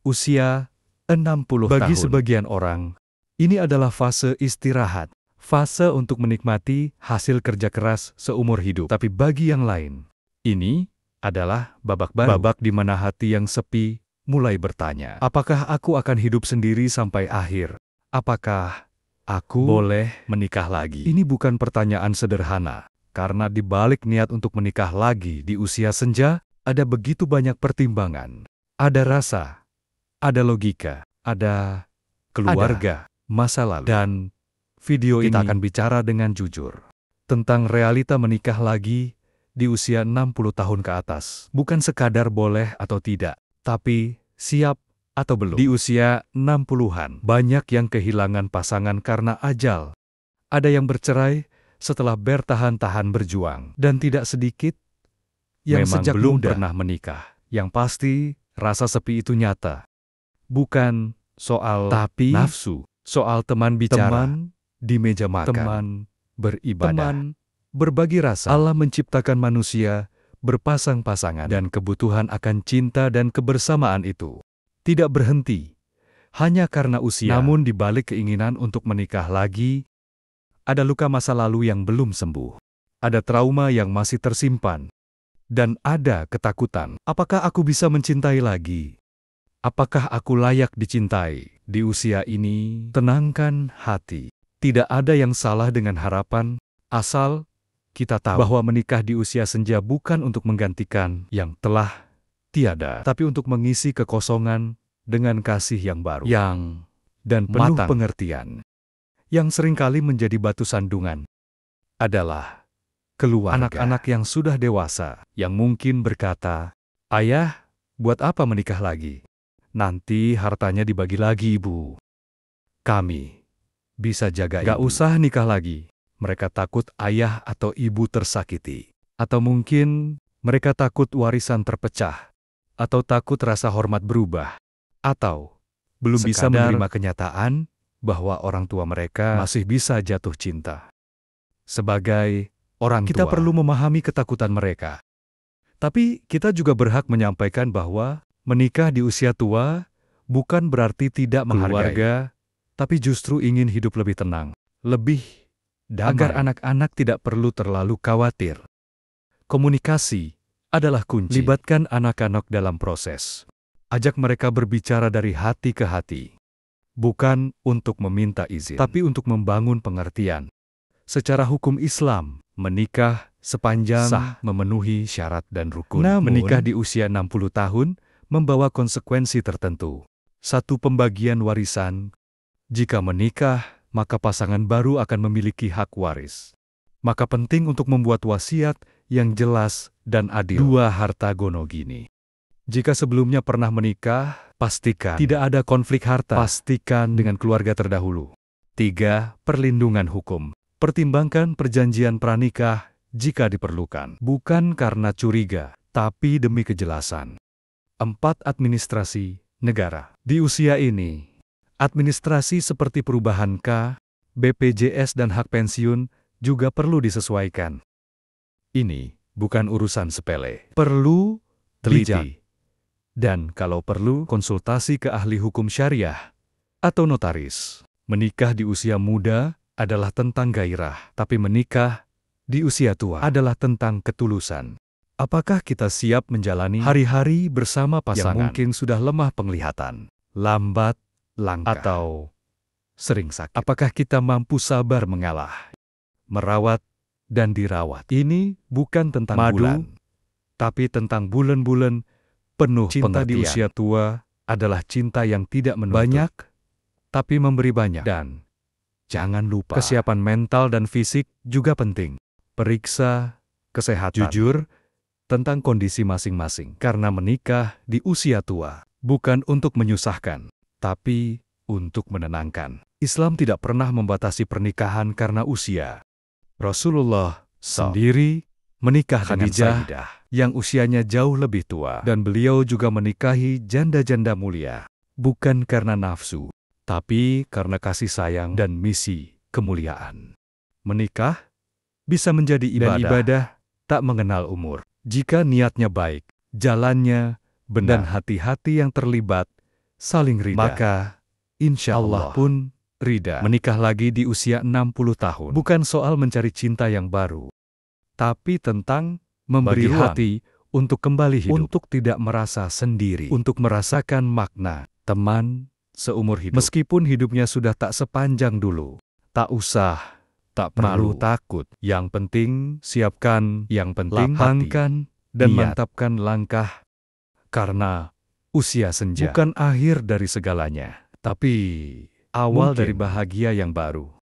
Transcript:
usia 60 tahun. Bagi sebagian orang, ini adalah fase istirahat, fase untuk menikmati hasil kerja keras seumur hidup. Tapi bagi yang lain, ini adalah babak baru. Babak di mana hati yang sepi mulai bertanya, apakah aku akan hidup sendiri sampai akhir? Apakah aku boleh menikah lagi? Ini bukan pertanyaan sederhana, karena di balik niat untuk menikah lagi di usia senja, ada begitu banyak pertimbangan. Ada rasa, ada logika, ada keluarga, masa lalu. Dan video ini kita akan bicara dengan jujur tentang realita menikah lagi di usia 60 tahun ke atas. Bukan sekadar boleh atau tidak, tapi siap atau belum. Di usia 60-an, banyak yang kehilangan pasangan karena ajal. Ada yang bercerai setelah bertahan-tahan berjuang. Dan tidak sedikit yang memang sejak belum pernah menikah. Yang pasti, rasa sepi itu nyata. Bukan soal nafsu, soal teman bicara, teman di meja makan, teman beribadah, teman berbagi rasa. Allah menciptakan manusia berpasang-pasangan, dan kebutuhan akan cinta dan kebersamaan itu tidak berhenti hanya karena usia. Namun di balik keinginan untuk menikah lagi, ada luka masa lalu yang belum sembuh. Ada trauma yang masih tersimpan. Dan ada ketakutan. Apakah aku bisa mencintai lagi? Apakah aku layak dicintai di usia ini? Tenangkan hati. Tidak ada yang salah dengan harapan, asal kita tahu bahwa menikah di usia senja bukan untuk menggantikan yang telah tiada, tapi untuk mengisi kekosongan dengan kasih yang baru, dan penuh pengertian. Yang seringkali menjadi batu sandungan adalah keluarga. Anak-anak yang sudah dewasa, yang mungkin berkata, "Ayah, buat apa menikah lagi? Nanti hartanya dibagi lagi, Ibu. Kami bisa jaga Ibu. Gak usah nikah lagi." Mereka takut ayah atau ibu tersakiti. Atau mungkin mereka takut warisan terpecah. Atau takut rasa hormat berubah. Atau belum bisa menerima kenyataan bahwa orang tua mereka masih bisa jatuh cinta. Sebagai orang tua, kita perlu memahami ketakutan mereka. Tapi kita juga berhak menyampaikan bahwa menikah di usia tua bukan berarti tidak menghargai keluarga, tapi justru ingin hidup lebih tenang, lebih damai, agar anak-anak tidak perlu terlalu khawatir. Komunikasi adalah kunci. Libatkan anak-anak dalam proses. Ajak mereka berbicara dari hati ke hati. Bukan untuk meminta izin, tapi untuk membangun pengertian. Secara hukum Islam, menikah sepanjang sah, memenuhi syarat dan rukun. Namun, menikah di usia 60 tahun membawa konsekuensi tertentu. Satu, pembagian warisan. Jika menikah, maka pasangan baru akan memiliki hak waris. Maka penting untuk membuat wasiat yang jelas dan adil. 2, harta gono gini. Jika sebelumnya pernah menikah, pastikan tidak ada konflik harta. Pastikan dengan keluarga terdahulu. 3, perlindungan hukum. Pertimbangkan perjanjian pranikah jika diperlukan. Bukan karena curiga, tapi demi kejelasan. 4, administrasi negara. Di usia ini, administrasi seperti perubahan K, BPJS dan hak pensiun juga perlu disesuaikan. Ini bukan urusan sepele. Perlu teliti. Dan kalau perlu, konsultasi ke ahli hukum syariah atau notaris. Menikah di usia muda adalah tentang gairah, tapi menikah di usia tua adalah tentang ketulusan. Apakah kita siap menjalani hari-hari bersama pasangan yang mungkin sudah lemah penglihatan, lambat langkah, atau sering sakit? Apakah kita mampu sabar mengalah, merawat, dan dirawat? Ini bukan tentang bulan, tapi tentang bulan-bulan penuh cinta pengertian. Di usia tua adalah cinta yang tidak menuntut banyak, tapi memberi banyak. Dan jangan lupa, kesiapan mental dan fisik juga penting. Periksa kesehatan jujur tentang kondisi masing-masing. Karena menikah di usia tua bukan untuk menyusahkan, tapi untuk menenangkan. Islam tidak pernah membatasi pernikahan karena usia. Rasulullah sendiri menikah dengan Sayyidah yang usianya jauh lebih tua, dan beliau juga menikahi janda-janda mulia, bukan karena nafsu, tapi karena kasih sayang dan misi kemuliaan. Menikah bisa menjadi ibadah, dan ibadah tak mengenal umur. Jika niatnya baik, jalannya benar, dan hati-hati yang terlibat saling ridha. Maka, insya Allah pun ridha. Menikah lagi di usia 60 tahun. Bukan soal mencari cinta yang baru, tapi tentang memberi hati untuk kembali hidup, untuk tidak merasa sendiri, untuk merasakan makna teman seumur hidup. Meskipun hidupnya sudah tak sepanjang dulu, tak usah, tak perlu takut. Yang penting siapkan, yang penting lapangkan dan mantapkan langkah. Karena usia senja bukan akhir dari segalanya, tapi awal dari bahagia yang baru.